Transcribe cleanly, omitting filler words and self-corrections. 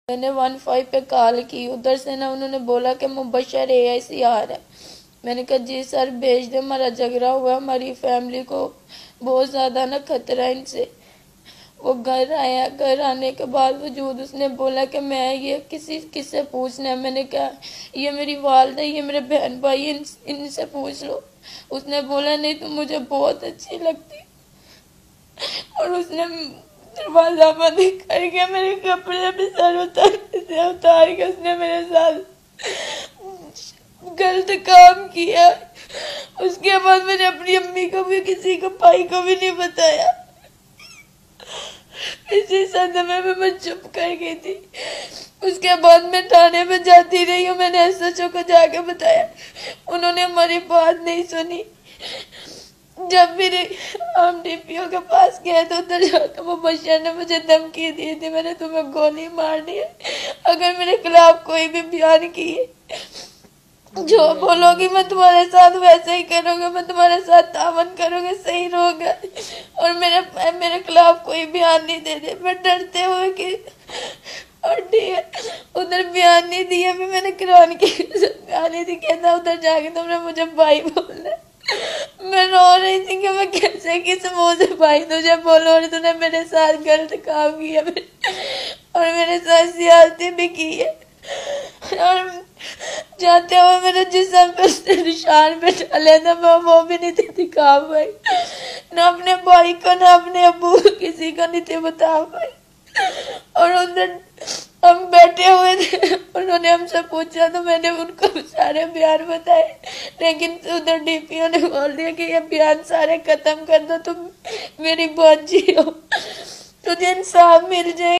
میں نے 15 پہ کال کی، ادھر سے نا انہوں نے بولا کہ مبشر AICR ہے۔ میں نے کہا جی سر بھیج دیں، ہمارا جھگڑا ہوا، ہماری فیملی کو بہت زیادہ نا خطرہ ان سے۔ وہ گھر آیا، گھر آنے کے بعد وجود اس نے بولا کہ میں یہ کس سے پوچھنا ہے۔ میں نے کہا یہ میری والدہ، یہ میرے بہن بھائی، ان سے پوچھ لو۔ اس نے بولا نہیں تم مجھے بہت اچھی لگتی، اور اس نے دروازہ بند کر کے میرے کپڑے بھی سر اتار کے اس نے میرے ساتھ غلط کام کیا۔ اس کے بعد میں نے اپنی امی کو بھی، کسی کو، بھائی کو بھی نہیں بتایا۔ اسی صدمے میں چپ کر گئی تھی۔ اس کے بعد میں تھانے میں جاتی رہی ہوں، میں نے SHO کو جا کے بتایا، انہوں نے ہماری بات نہیں سنی۔ جب بھی ہم DPO کے پاس گئے تو ادھر جا کے مبشر نے مجھے دھمکی دی تھی، میں نے تمہیں گولی مارنی ہے اگر میرے خلاف کوئی بھی بیان کیے، جو بولو گی میں تمہارے ساتھ ویسے ہی کروں گا، میں تمہارے ساتھ تعاون کروں گا، صحیح رہو گا، اور میرے خلاف کوئی بیان نہیں دے دے۔ میں ڈرتے ہوئے کہ اور ادھر بیان نہیں دیا، بھی میں نے قرآن کی گالی تھی، کہتا ادھر جا کے تم نے مجھے بھائی بولنا۔ میں رو رہی تھی کہ میں کیسے کس منہ سے بھائی تجھے بولوں، اور تو نے میرے ساتھ غلط کام کیا اور میرے ساتھ زیادتی بھی کی ہے، اور جاتے ہوئے میرے جسم پہ نشان پہ ڈالے تھے، میں وہ بھی نہیں تھی دکھا پائی، نہ اپنے بھائی کو نہ اپنے ابو کو، کسی کو نہیں تھی بتا پائی۔ اور ادھر ہم بیٹھے ہوئے تھے، انہوں نے ہم سے پوچھا تو میں نے ان کو سارے بیان بتائے، لیکن ادھر DPO نے بول دیا کہ یہ بیان سارے ختم کر دو، تم میری بہت جی ہو، تجھے انصاف مل جائے۔